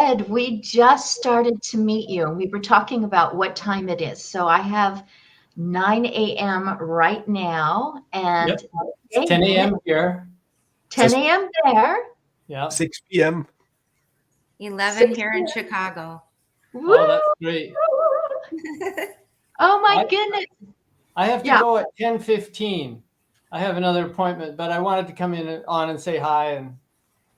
Ed, we just started to meet you, and we were talking about what time it is. So I have 9 a.m. right now, and Yep. It's 10 a.m. here. 10 a.m. there. Yeah. 6 p.m. 11 here in Chicago. Woo! Oh, that's great. Oh my goodness. I have to Yeah. go at 10:15. I have another appointment, but I wanted to come in on and say hi and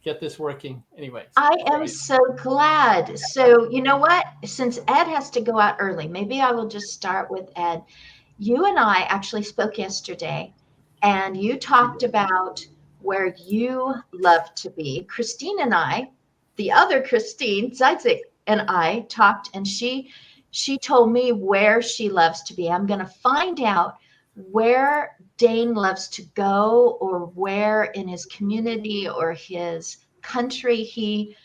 get this working anyway. I am so glad. So, you know what? Since Ed has to go out early, maybe I will just start with Ed. You and I actually spoke yesterday, and you talked about where you love to be. Christine and I, the other Christine Zeitzik, and I talked, and she told me where she loves to be. I'm going to find out where Dane loves to go, or where in his community or his country he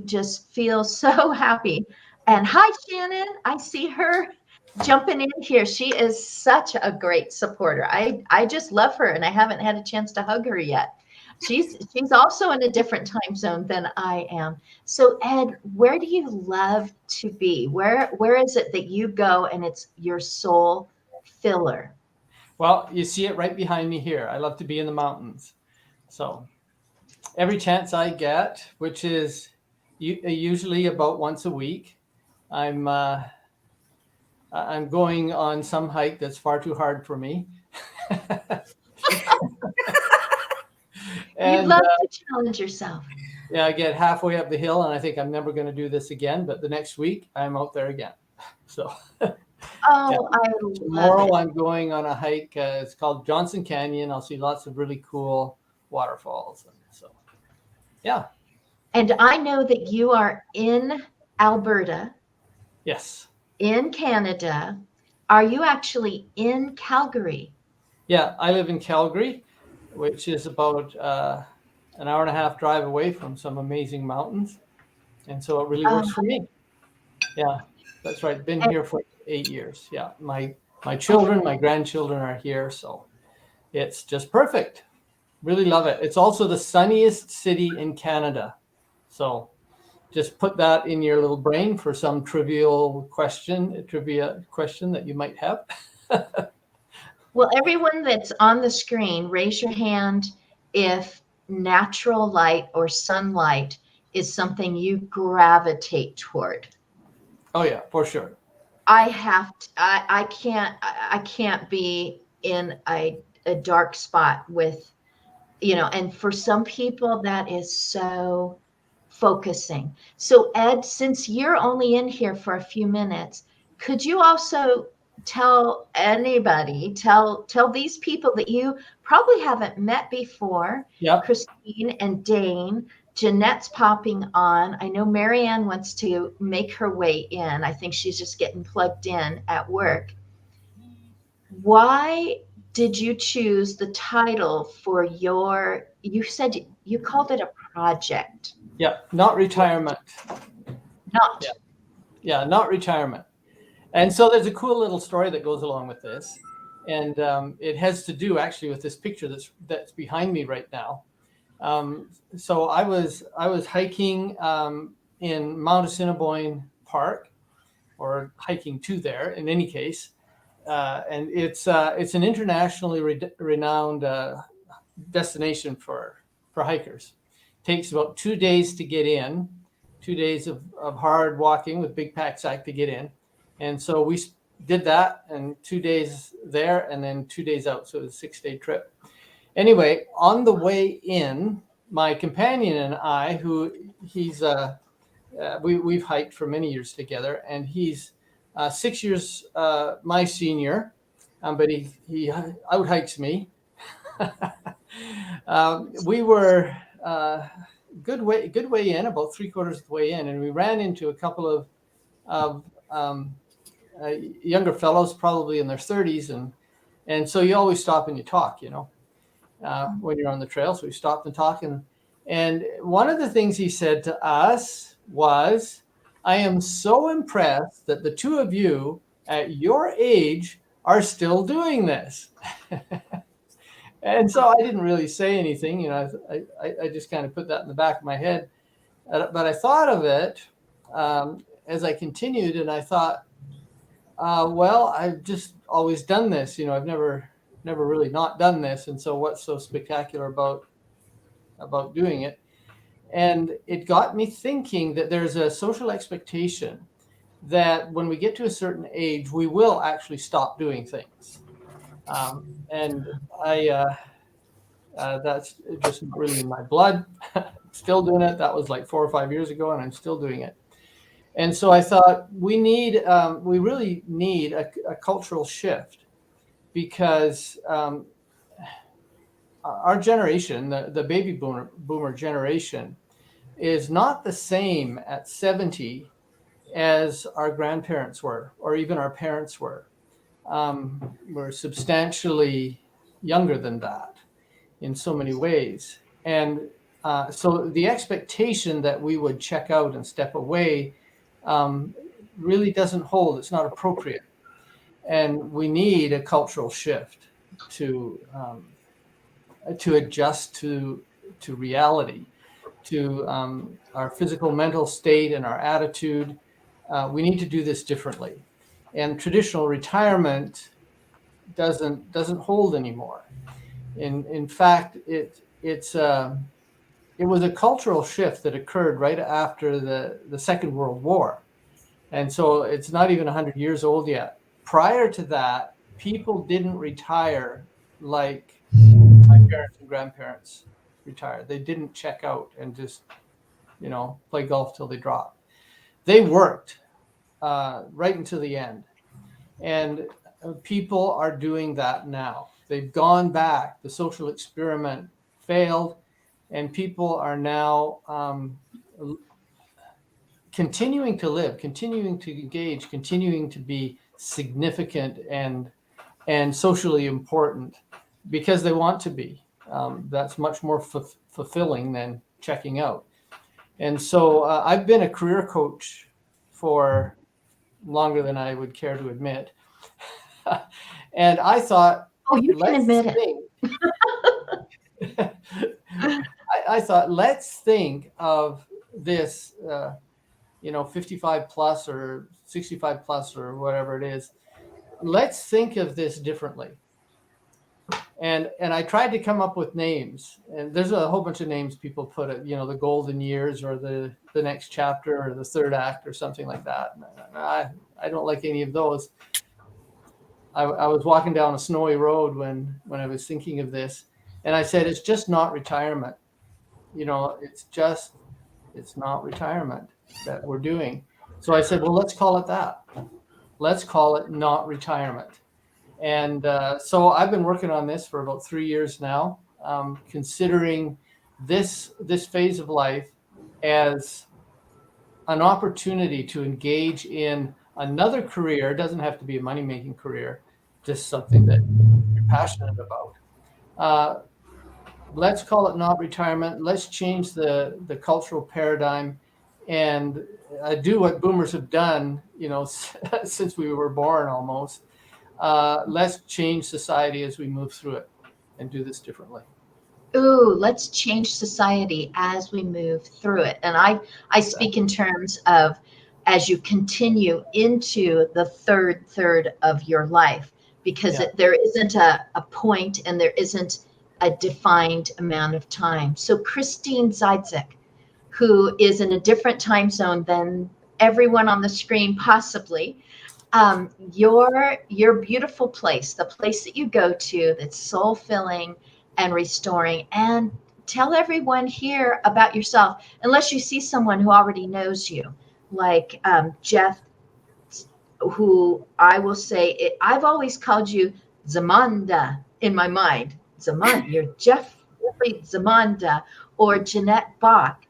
just feels so happy. And hi, Shannon. I see her jumping in here. She is such a great supporter. I just love her, and I haven't had a chance to hug her yet. She's also in a different time zone than I am. So Ed, where do you love to be? Where is it that you go and it's your soul filler? Well, you see it right behind me here. I love to be in the mountains. So every chance I get, which is usually about once a week, I'm going on some hike that's far too hard for me. You love to challenge yourself. Yeah, I get halfway up the hill and I think I'm never going to do this again. But the next week I'm out there again. So Oh, I tomorrow love it. I'm going on a hike. It's called Johnson Canyon. I'll see lots of really cool waterfalls. So, yeah. And I know that you are in Alberta. Yes. In Canada. Are you actually in Calgary? Yeah, I live in Calgary, which is about an hour and a half drive away from some amazing mountains. And so it really works for me. Yeah, that's right. Been here for 8 years. Yeah, my children, my grandchildren are here. So it's just perfect. Really love it. It's also the sunniest city in Canada. So just put that in your little brain for some trivia question that you might have. Well, everyone that's on the screen, raise your hand if natural light or sunlight is something you gravitate toward. Oh yeah, for sure. I can't be in a dark spot with, and for some people that is so focusing. So Ed, since you're only in here for a few minutes, could you also tell these people that you probably haven't met before? Yeah. Christine and Dane. Jeanette's popping on. I know Marianne wants to make her way in. I think she's just getting plugged in at work. Why did you choose the title for you said you called it a project? Yeah, not retirement. Not. Yeah, not retirement. And so there's a cool little story that goes along with this. And it has to do actually with this picture that's behind me right now. So I was hiking in Mount Assiniboine Park, or hiking to there in any case. And it's an internationally renowned destination for hikers. It takes about 2 days to get in, 2 days of hard walking with big pack sack to get in. And so we did that, and 2 days there and then 2 days out. So it was a 6-day trip. Anyway, on the way in, my companion and I, we've hiked for many years together, and he's 6 years my senior, but he out hikes me. We were good way in, about 3/4 of the way in, and we ran into a couple of younger fellows, probably in their 30s, and so you always stop and you talk, when you're on the trail. So we stopped and talked, and one of the things he said to us was, "I am so impressed that the two of you at your age are still doing this." And so I didn't really say anything, I just kind of put that in the back of my head. But I thought of it as I continued, and I thought, well, I've just always done this. I've never really not done this, and so what's so spectacular about doing it? And it got me thinking that there's a social expectation that when we get to a certain age, we will actually stop doing things. And that's just not really in my blood. Still doing it. That was like 4 or 5 years ago, and I'm still doing it. And so I thought we really need a cultural shift, because our generation, the baby boomer generation, is not the same at 70 as our grandparents were, or even our parents were. We're substantially younger than that in so many ways. And so the expectation that we would check out and step away really doesn't hold. It's not appropriate. And we need a cultural shift to adjust to reality, to our physical, mental state, and our attitude. We need to do this differently. And traditional retirement doesn't hold anymore. In fact, it was a cultural shift that occurred right after the Second World War. And so it's not even 100 years old yet. Prior to that, people didn't retire like my parents and grandparents retired. They didn't check out and just, play golf till they dropped. They worked right until the end. And people are doing that now. They've gone back. The social experiment failed, and people are now continuing to live, continuing to engage, continuing to be significant and socially important because they want to be. That's much more fulfilling than checking out. And so I've been a career coach for longer than I would care to admit. And I thought, oh, you can admit it. I thought, let's think of this, 55 plus or 65 plus or whatever it is. Let's think of this differently. And I tried to come up with names, and there's a whole bunch of names people put it, the golden years or the next chapter or the third act or something like that. I don't like any of those. I was walking down a snowy road when I was thinking of this, and I said, it's just not retirement. It's not retirement that we're doing. So I said, well, let's call it that. Let's call it not retirement. And so I've been working on this for about 3 years now, considering this phase of life as an opportunity to engage in another career. It doesn't have to be a money-making career, just something that you're passionate about. Let's call it not retirement. Let's change the cultural paradigm and do what boomers have done, since we were born almost. Let's change society as we move through it and do this differently. Ooh, let's change society as we move through it. And I speak in terms of as you continue into the third of your life, because there isn't a point and there isn't a defined amount of time. So Christine Zeidzik, who is in a different time zone than everyone on the screen possibly, your beautiful place, the place that you go to that's soul filling and restoring, and tell everyone here about yourself, unless you see someone who already knows you, like Jeff, who I will say, I've always called you Zamanda in my mind. Zamanda, you're Jeffrey Zamanda, or Jeanette Bach.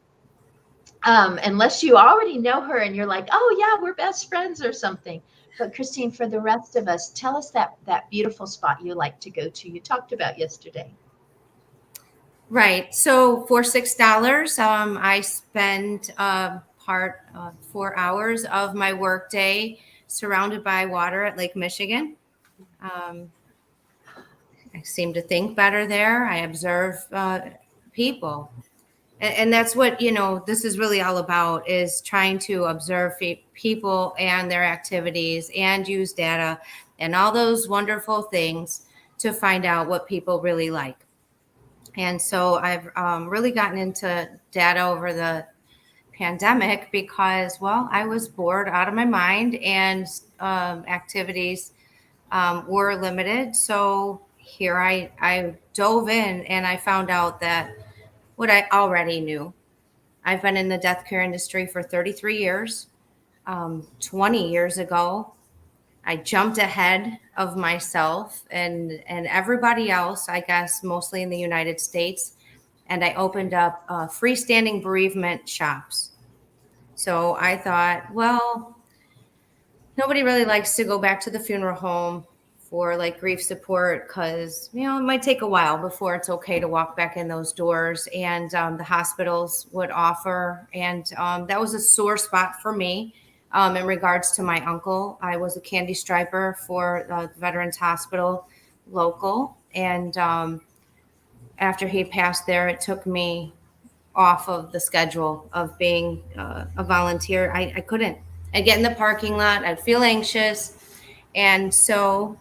Unless you already know her and you're like, oh yeah, we're best friends or something. But Christine, for the rest of us, tell us that beautiful spot you like to go to. You talked about yesterday. Right. So for $6, I spend 4 hours of my workday surrounded by water at Lake Michigan. I seem to think better there. I observe people. And that's what, this is really all about, is trying to observe people and their activities and use data and all those wonderful things to find out what people really like. And so I've really gotten into data over the pandemic because, well, I was bored out of my mind, and activities were limited. So here I dove in, and I found out that what I already knew. I've been in the death care industry for 33 years. 20 years ago, I jumped ahead of myself and everybody else, I guess, mostly in the United States. And I opened up freestanding bereavement shops. So I thought, well, nobody really likes to go back to the funeral home for like grief support, because it might take a while before it's okay to walk back in those doors, and the hospitals would offer, and that was a sore spot for me. In regards to my uncle, I was a candy striper for the Veterans Hospital local, and after he passed there, it took me off of the schedule of being a volunteer. I couldn't. I'd get in the parking lot, I'd feel anxious, and so,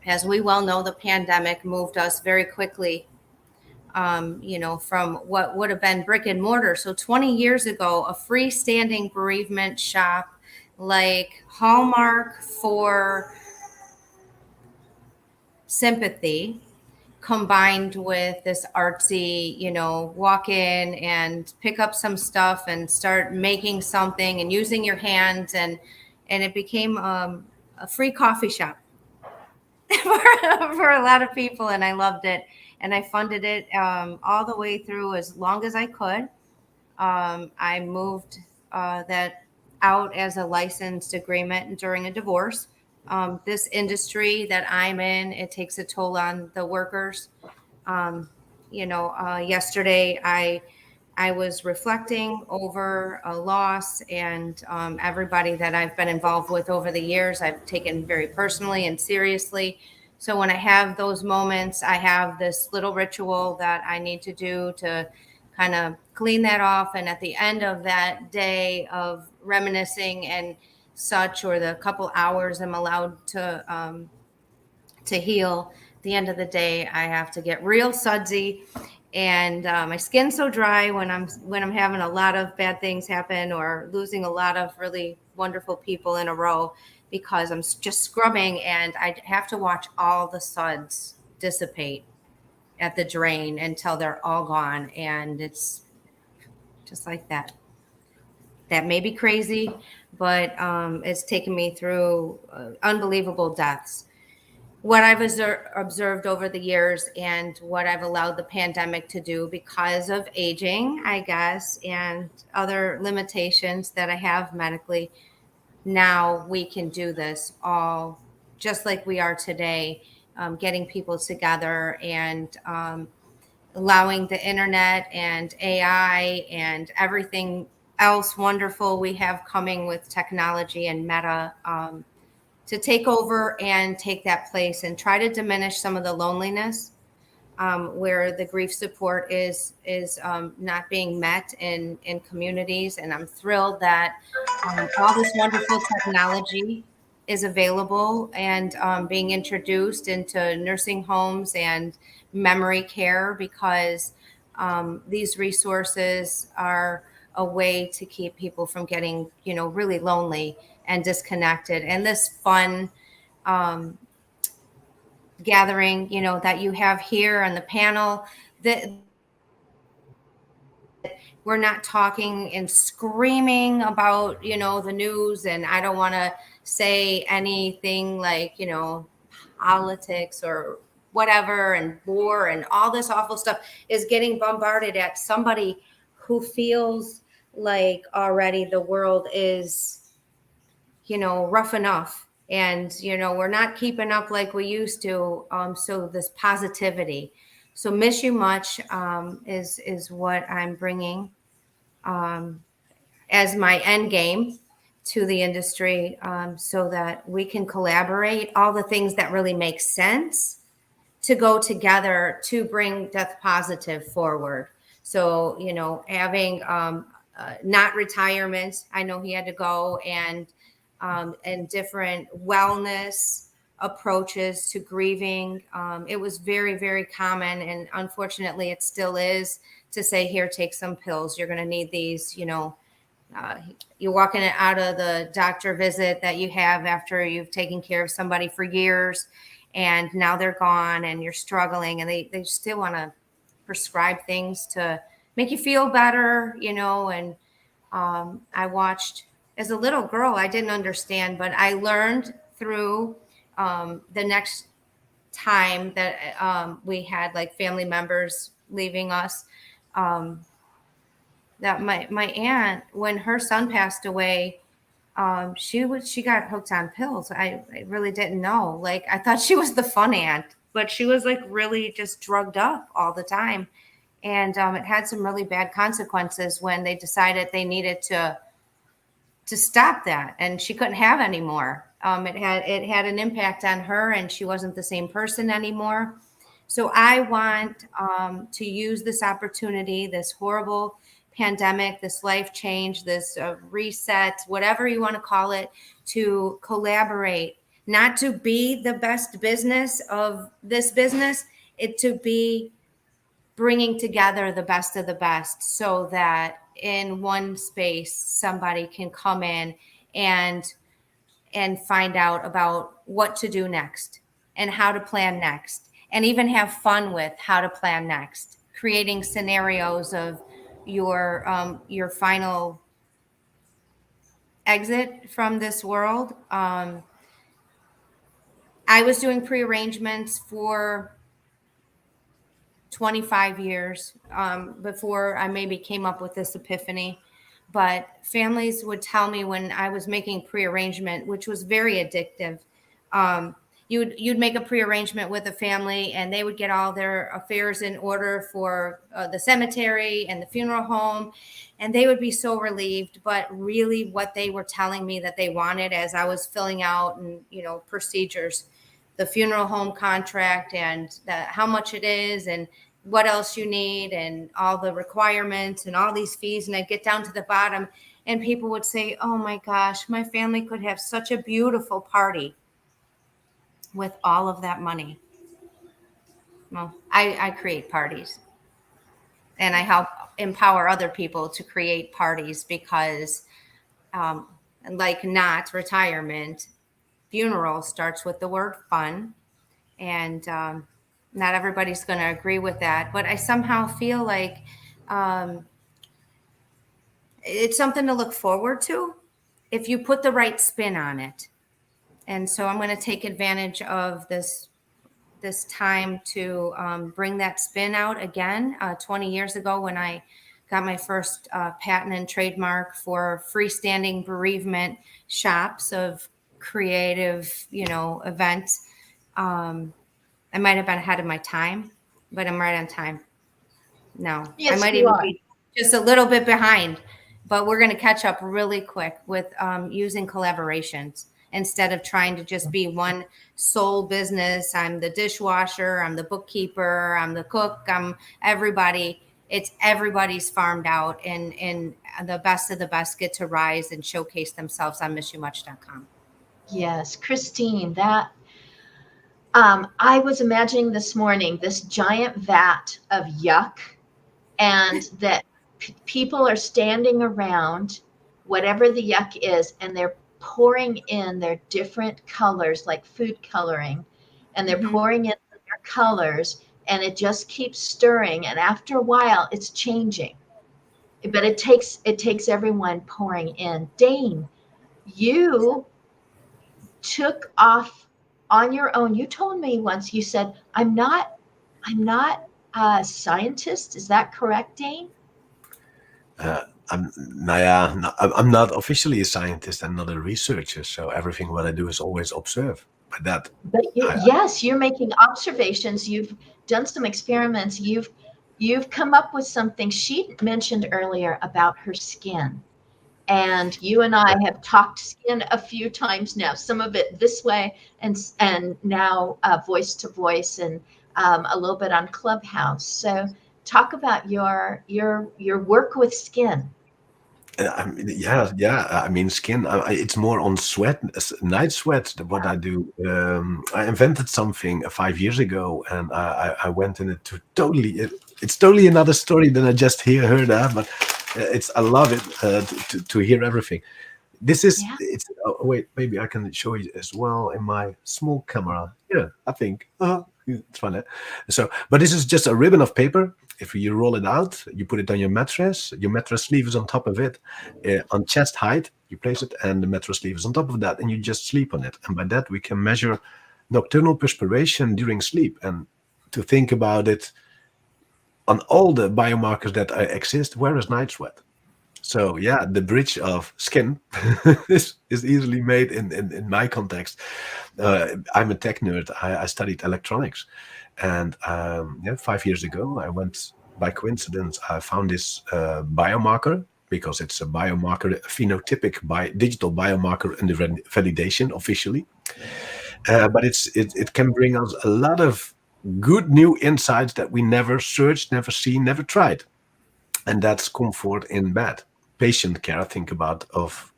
as we well know, the pandemic moved us very quickly, from what would have been brick and mortar. So 20 years ago, a freestanding bereavement shop like Hallmark for sympathy, combined with this artsy, walk in and pick up some stuff and start making something and using your hands. And it became a free coffee shop for a lot of people, and I loved it, and I funded it all the way through as long as I could. I moved that out as a licensed agreement during a divorce. This industry that I'm in, it takes a toll on the workers. Yesterday I was reflecting over a loss, and everybody that I've been involved with over the years, I've taken very personally and seriously. So when I have those moments, I have this little ritual that I need to do to kind of clean that off. And at the end of that day of reminiscing and such, or the couple hours I'm allowed to heal, at the end of the day, I have to get real sudsy. And my skin's so dry when I'm having a lot of bad things happen, or losing a lot of really wonderful people in a row, because I'm just scrubbing, and I have to watch all the suds dissipate at the drain until they're all gone. And it's just like that. That may be crazy, but it's taken me through unbelievable deaths. What I've observed over the years, and what I've allowed the pandemic to do because of aging, I guess, and other limitations that I have medically, now we can do this all just like we are today, getting people together, and allowing the internet and AI and everything else wonderful we have coming with technology and Meta to take over and take that place and try to diminish some of the loneliness where the grief support is not being met in communities. And I'm thrilled that all this wonderful technology is available and being introduced into nursing homes and memory care, because these resources are a way to keep people from getting, really lonely and disconnected. And this fun gathering, that you have here on the panel, that we're not talking and screaming about, the news. And I don't want to say anything like, politics or whatever, and war and all this awful stuff is getting bombarded at somebody who feels like already the world is, rough enough, and, we're not keeping up like we used to. So this positivity. So Miss You Much is what I'm bringing as my end game to the industry, so that we can collaborate all the things that really make sense to go together to bring Death Positive forward. So, having not retirement, I know he had to go, and different wellness approaches to grieving. It was very, very common, and unfortunately, it still is, to say, here, take some pills. You're going to need these, you're walking out of the doctor visit that you have after you've taken care of somebody for years, and now they're gone and you're struggling, and they still want to prescribe things to make you feel better, and I watched as a little girl. I didn't understand, but I learned through the next time that we had like family members leaving us, that my aunt, when her son passed away, she got hooked on pills. I really didn't know. Like, I thought she was the fun aunt, but she was like really just drugged up all the time. And it had some really bad consequences when they decided they needed to stop that, and she couldn't have any more. It had an impact on her, and she wasn't the same person anymore. So I want to use this opportunity, this horrible pandemic, this life change, this reset, whatever you want to call it, to collaborate, not to be the best business of this business, it to be bringing together the best of the best, so that in one space somebody can come in and find out about what to do next and how to plan next, and even have fun with how to plan next, creating scenarios of your final exit from this world. I was doing pre-arrangements for 25 years before I maybe came up with this epiphany. But families would tell me when I was making pre-arrangement, which was very addictive, you'd make a pre-arrangement with a family, and they would get all their affairs in order for the cemetery and the funeral home, and they would be so relieved. But really, what they were telling me that they wanted, as I was filling out and procedures, the funeral home contract, and how much it is, and what else you need, and all the requirements and all these fees. And I'd get down to the bottom, and people would say, oh my gosh, my family could have such a beautiful party with all of that money. Well, I create parties, and I help empower other people to create parties, because like not retirement, funeral starts with the word fun, and not everybody's going to agree with that, but I somehow feel like it's something to look forward to if you put the right spin on it. And so I'm going to take advantage of this time to bring that spin out again. 20 years ago, when I got my first patent and trademark for freestanding bereavement shops of creative, events. I might have been ahead of my time, but I'm right on time. No, yes, I might even be just a little bit behind, but we're going to catch up really quick with using collaborations instead of trying to just be one sole business. I'm the dishwasher, I'm the bookkeeper, I'm the cook, I'm everybody. It's everybody's farmed out, and the best of the best get to rise and showcase themselves on missyoumuch.com. Yes, Christine, that I was imagining this morning this giant vat of yuck, and that people are standing around whatever the yuck is, and they're pouring in their different colors, like food coloring, and they're pouring in their colors, and it just keeps stirring, and after a while it's changing, but it takes everyone pouring in. Dane, you took off on your own. You told me once, you said, I'm not a scientist. Is that correct, Dane? I'm not officially a scientist and not a researcher, so everything what I do is always observe. By that, but yes, you're making observations. You've done some experiments. You've come up with something. She mentioned earlier about her skin, and you and I have talked skin a few times now. Some of it this way, and now voice to voice, and a little bit on Clubhouse. So talk about your work with skin. I mean, yeah. I mean, skin. It's more on sweat, night sweat. What I do. I invented something 5 years ago, and I went in it to totally. It's totally another story than I just heard. But it's I love it to hear everything. This is Yeah. it's. Oh, wait, maybe I can show you as well in my small camera. Yeah, I think. It's fun. So, but this is just a ribbon of paper. If you roll it out, you put it on your mattress. Your mattress sleeve is on top of it, on chest height. You place it, and the mattress sleeve is on top of that, and you just sleep on it. And by that, we can measure nocturnal perspiration during sleep, and to think about it on all the biomarkers that exist. Where is night sweat? So yeah, the bridge of skin is easily made in my context. I'm a tech nerd. I studied electronics, and yeah, 5 years ago, I went by coincidence. I found this biomarker because it's a biomarker, a phenotypic digital biomarker under validation officially. But it can bring us a lot of good new insights that we never searched, never seen, never tried, and that's comfort in bed. Patient care. Think about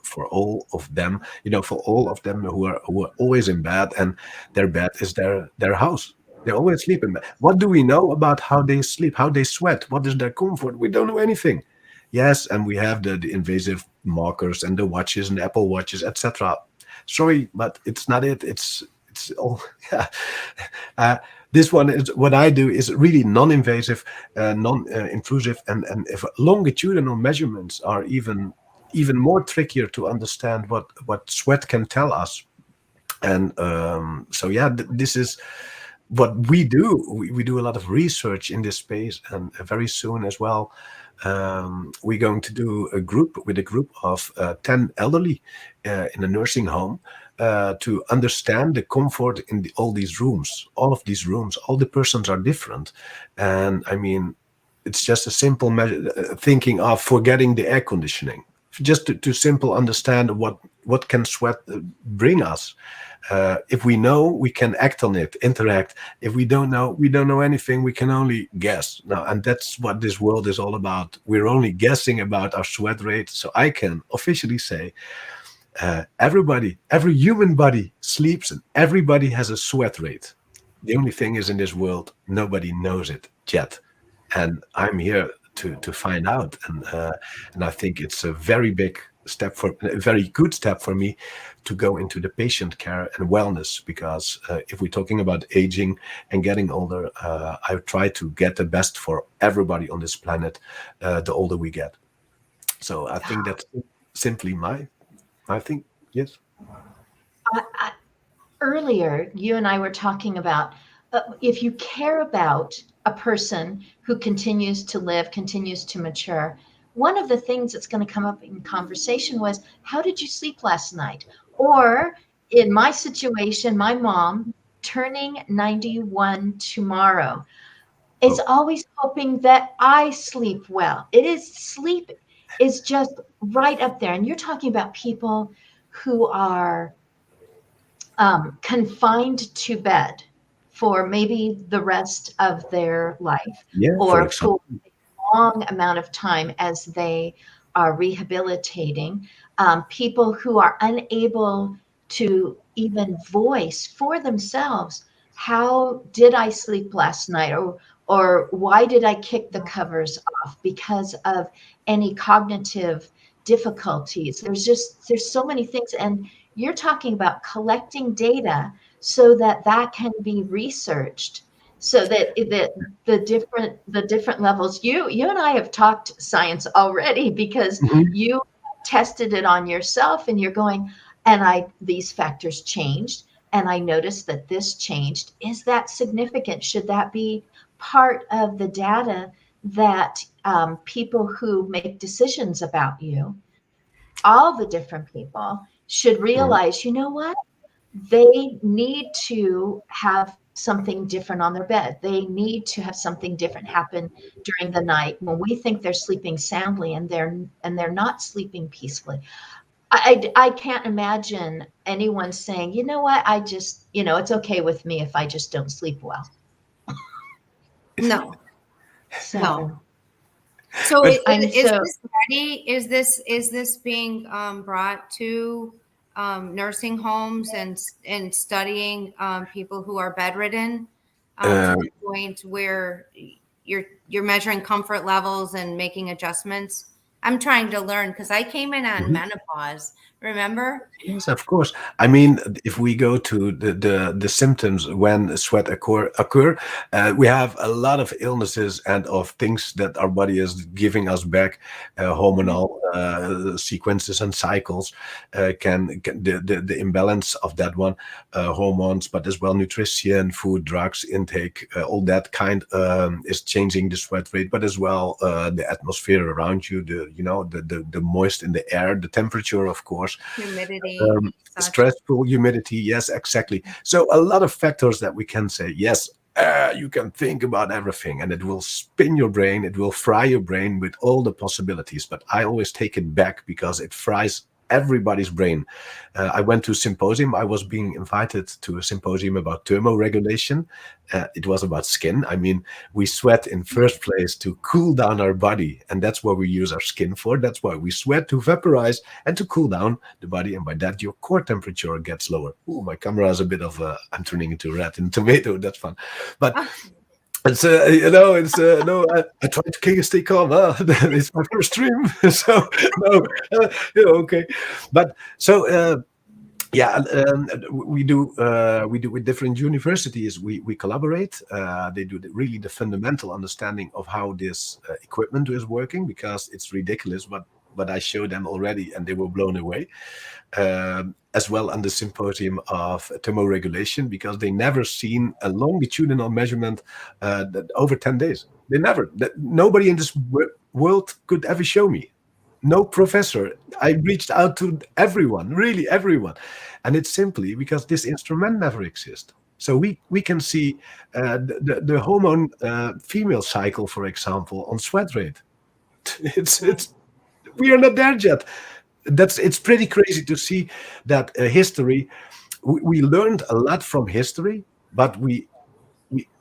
for all of them, for all of them who are always in bed, and their bed is their house. They always sleep in bed. What do we know about how they sleep, how they sweat? What is their comfort? We don't know anything. Yes, and we have the invasive markers and the watches and the Apple watches, etc. Sorry, but it's not it. It's all yeah. This one is what I do is really non-invasive, non-intrusive, and if longitudinal measurements are even more trickier to understand what sweat can tell us. And so yeah, this is what we do. We do a lot of research in this space, and very soon as well, we're going to do a group of 10 elderly in a nursing home to understand the comfort in all these rooms. All of these rooms, all the persons are different, and I mean, it's just a simple thinking of forgetting the air conditioning, just to simple understand what can sweat bring us. If we know, we can act on it, interact. If we don't know anything. We can only guess now, and that's what this world is all about. We're only guessing about our sweat rate. So I can officially say, every human body sleeps, and everybody has a sweat rate. The only thing is, in this world, nobody knows it yet, and I'm here to find out. And I think it's a very good step for me to go into the patient care and wellness, because if we're talking about aging and getting older, I try to get the best for everybody on this planet, the older we get. So I think that's simply my thing. Yes. Earlier, you and I were talking about if you care about a person who continues to live, continues to mature, one of the things that's going to come up in conversation was, how did you sleep last night? Or in my situation, my mom turning 91 tomorrow is always hoping that I sleep well. Sleep is just right up there. And you're talking about people who are confined to bed for maybe the rest of their life, or for a long amount of time as they are rehabilitating. People who are unable to even voice for themselves, how did I sleep last night? Or why did I kick the covers off because of any cognitive difficulties? There's so many things. And you're talking about collecting data so that can be researched, so that the different levels. You and I have talked science already, because you tested it on yourself, and you're going, and these factors changed, and I noticed that this changed. Is that significant? Should that be part of the data that people who make decisions about you, all the different people, should realize, you know what? They need to have something different on their bed. They need to have something different happen during the night when we think they're sleeping soundly, and they're not sleeping peacefully. I can't imagine anyone saying, you know what, I just, it's okay with me if I just don't sleep well. No. So No. So But- is so- this ready? Is this being brought to nursing homes and studying people who are bedridden to the point where you're measuring comfort levels and making adjustments? I'm trying to learn because I came in on menopause. Remember? Yes, of course. I mean, if we go to the symptoms when sweat occur, we have a lot of illnesses and of things that our body is giving us back, hormonal sequences and cycles, can the imbalance of that one, hormones, but as well nutrition, food, drugs intake, all that kind is changing the sweat rate, but as well the atmosphere around you, the moist in the air, the temperature, of course. Humidity, such. Stressful, humidity, yes, exactly. So a lot of factors that we can say, yes, you can think about everything and it will spin your brain, it will fry your brain with all the possibilities, but I always take it back because it fries everybody's brain. I went to a symposium. I was being invited to a symposium about thermoregulation. It was about skin. I mean, we sweat in first place to cool down our body, and that's what we use our skin for. That's why we sweat, to vaporize and to cool down the body, and by that your core temperature gets lower. Ooh, my camera is a bit of I'm turning into red and tomato. That's fun, but. It's it's no. I try to stay calm. It's my first stream, so no, okay. But so yeah, we do with different universities. We collaborate. They do really the fundamental understanding of how this equipment is working, because it's ridiculous. But I showed them already, and they were blown away. As well on the symposium of thermoregulation, because they never seen a longitudinal measurement that over 10 days. They never. Nobody in this world could ever show me. No professor. I reached out to everyone, really everyone, and it's simply because this instrument never exists. So we can see the hormone female cycle, for example, on sweat rate. It's we are not there yet. It's pretty crazy to see that history. We learned a lot from history, but we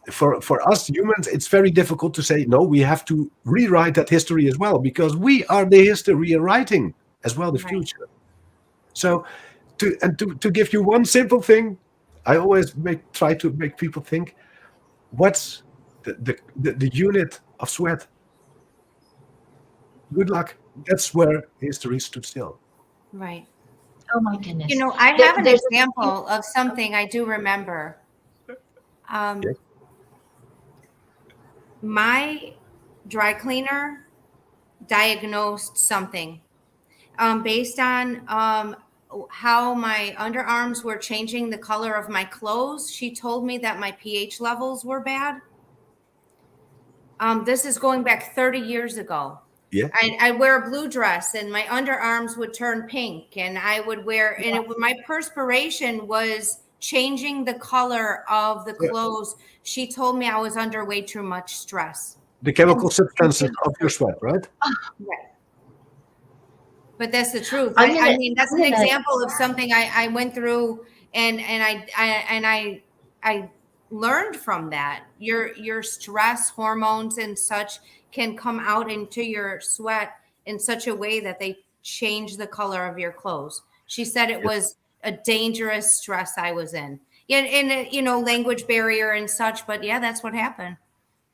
for us humans, it's very difficult to say no. We have to rewrite that history as well, because we are the history writing as well the future. So, to give you one simple thing, I always try to make people think: what's the unit of sweat? Good luck. That's where history stood still. Right. oh my goodness. You know, I have an There's- example of something I do remember. Yes. My dry cleaner diagnosed something based on how my underarms were changing the color of my clothes. She told me that my pH levels were bad. This is going back 30 years ago. Yeah. I'd wear a blue dress and my underarms would turn pink, and I would wear, and my perspiration was changing the color of the clothes. She told me I was under way too much stress. The chemical substances of your sweat, right? Right. But that's the truth. I'm I gonna- mean, that's I'm an gonna- example of something I went through, and I learned from that. Your stress hormones and such can come out into your sweat in such a way that they change the color of your clothes. She said it was a dangerous stress I was in. Yeah, and language barrier and such. But yeah, that's what happened.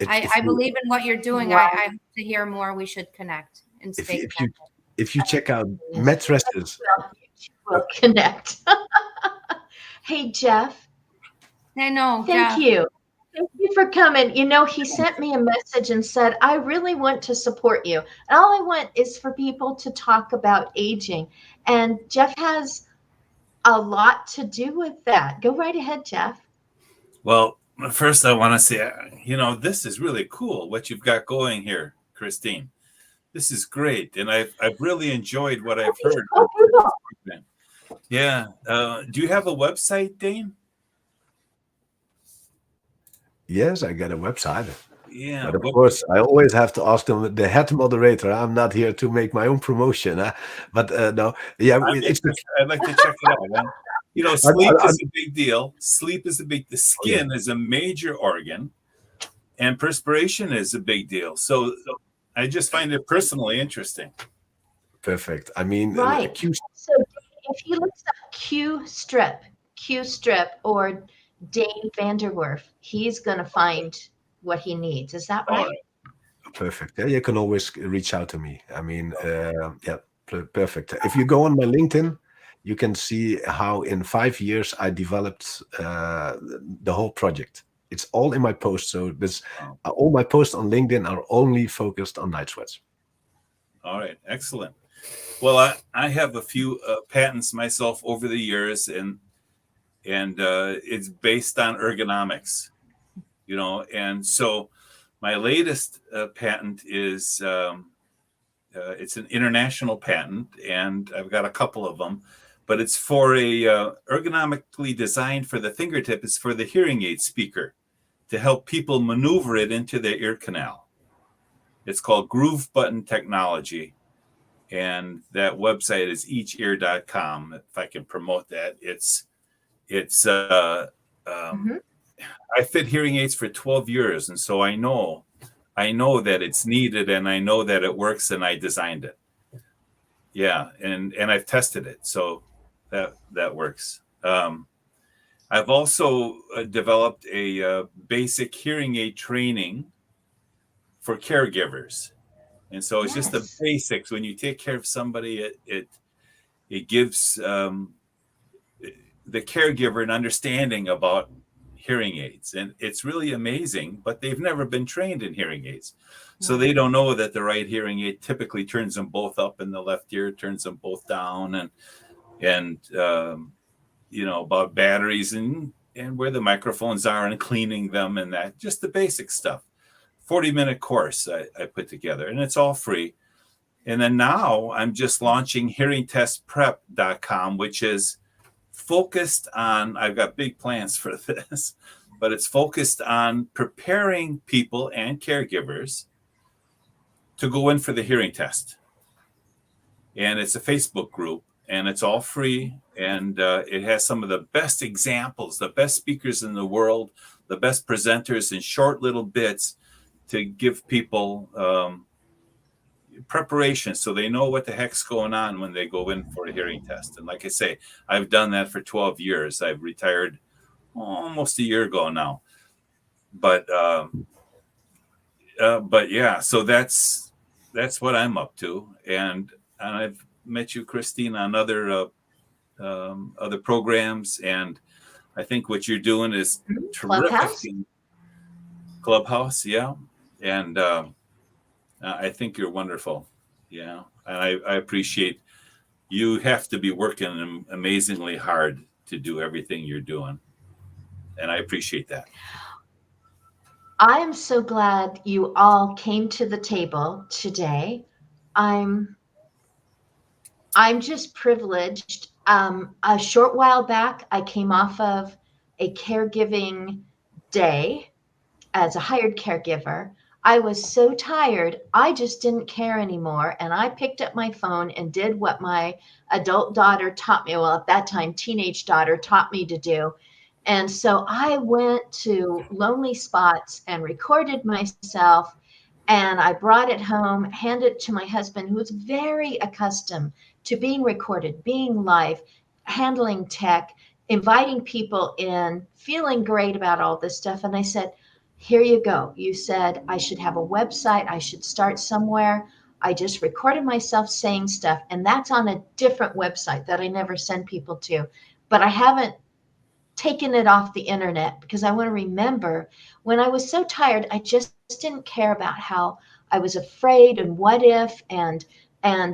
I believe in what you're doing. Wow. I hope to hear more. We should connect and stay connected. If you check out mattresses, We'll connect. Hey, Jeff. I know. Thank you. Thank you for coming. He sent me a message and said, I really want to support you. And all I want is for people to talk about aging. And Jeff has a lot to do with that. Go right ahead, Jeff. Well, first I want to say, this is really cool what you've got going here, Christine. This is great. And I've really enjoyed what I've heard. Yeah. Do you have a website, Dane? yes, I got a website. Yeah. But of course, I always have to ask them, the head moderator. I'm not here to make my own promotion. But no, yeah, I'd like to check it out. Man. Sleep is a big deal. Sleep is the skin is a major organ. and perspiration is a big deal. So I just find it personally interesting. Perfect. I mean, Right. So if he looks up Q strip, or Dave Vanderwerf, he's going to find what he needs. Is that right? Perfect. Yeah, you can always reach out to me. I mean, yeah, perfect. If you go on my LinkedIn, you can see how in 5 years I developed the whole project. It's all in my post. So this, all my posts on LinkedIn are only focused on night sweats. All right, excellent. Well, I have a few patents myself over the years, and it's based on ergonomics, you know. And so my latest patent is it's an international patent, and I've got a couple of them, but it's for a ergonomically designed for the fingertip. It's for the hearing aid speaker to help people maneuver it into their ear canal. It's called Groove Button Technology. And that website is eachear.com. If I can promote that, I fit hearing aids for 12 years. And so I know that it's needed, and I know that it works, and I designed it. Yeah. And I've tested it. So that works. I've also developed a basic hearing aid training for caregivers. And so it's just the basics. When you take care of somebody, it gives the caregiver an understanding about hearing aids. And it's really amazing, but they've never been trained in hearing aids. So they don't know that the right hearing aid typically turns them both up, and the left ear turns them both down, and you know, about batteries and where the microphones are and cleaning them, and that, just the basic stuff. 40-minute course I put together, and it's all free. And then now I'm just launching hearingtestprep.com, which is focused on, I've got big plans for this, but it's focused on preparing people and caregivers to go in for the hearing test. And it's a Facebook group, and it's all free. And it has some of the best examples, the best speakers in the world, the best presenters in short little bits, to give people preparation so they know what the heck's going on when they go in for a hearing test. And like I say, I've done that for 12 years. I've retired almost a year ago now. But yeah, so that's what I'm up to. And I've met you, Christine, on other programs, and I think what you're doing is terrific. Clubhouse, yeah. And I think you're wonderful. Yeah. And I appreciate, you have to be working amazingly hard to do everything you're doing. And I appreciate that. I am so glad you all came to the table today. I'm just privileged. A short while back, I came off of a caregiving day as a hired caregiver. I was so tired, I just didn't care anymore. And I picked up my phone and did what my adult daughter taught me. Well, at that time, teenage daughter taught me to do. And so I went to lonely spots and recorded myself, and I brought it home, handed it to my husband, who was very accustomed to being recorded, being live, handling tech, inviting people in, feeling great about all this stuff. And I said, here you go. You said I should have a website. I should start somewhere. I just recorded myself saying stuff, and that's on a different website that I never send people to, but I haven't taken it off the internet because I want to remember when I was so tired, I just didn't care about how I was afraid and what if, and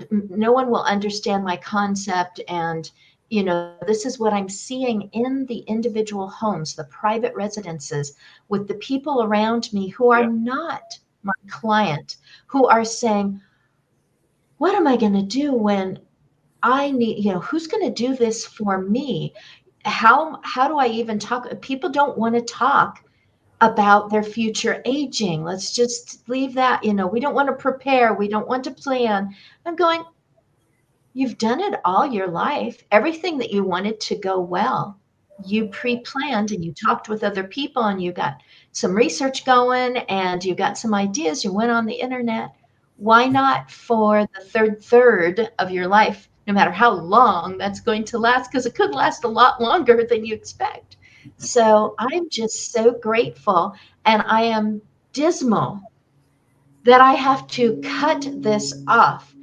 no one will understand my concept. And, you know, this is what I'm seeing in the individual homes, the private residences, with the people around me who are not my client, who are saying, what am I going to do when I need, you know, who's going to do this for me? How do I even talk? People don't want to talk about their future aging. Let's just leave that, you know, we don't want to prepare. We don't want to plan. I'm going, you've done it all your life. Everything that you wanted to go well you pre-planned and you talked with other people and you got some research going and you got some ideas, you went on the internet. Why not for the third of your life, no matter how long that's going to last, because it could last a lot longer than you expect. So I'm just so grateful, and I am dismal that I have to cut this off.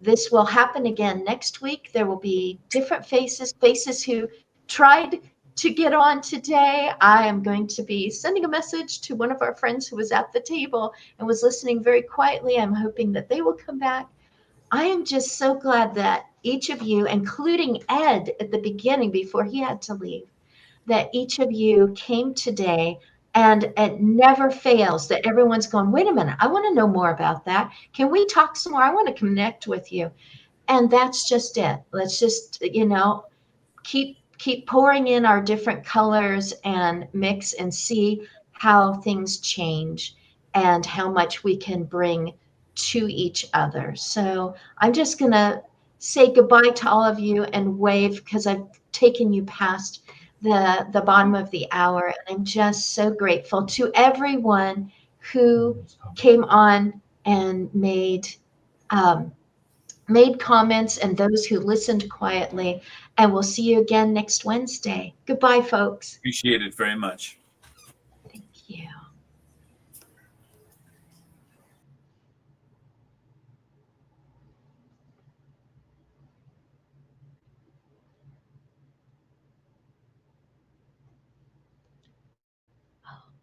This will happen again next week. There will be different faces who tried to get on today. I am going to be sending a message to one of our friends who was at the table and was listening very quietly. I'm hoping that they will come back. I am just so glad that each of you, including Ed at the beginning before he had to leave, that each of you came today, and it never fails that everyone's going, wait a minute, I want to know more about that. Can we talk some more? I want to connect with you. And that's just it. Let's just, keep pouring in our different colors and mix and see how things change and how much we can bring to each other. So I'm just going to say goodbye to all of you and wave, because I've taken you past the bottom of the hour. And I'm just so grateful to everyone who came on and made comments, and those who listened quietly. And we'll see you again next Wednesday. Goodbye, folks. Appreciate it very much.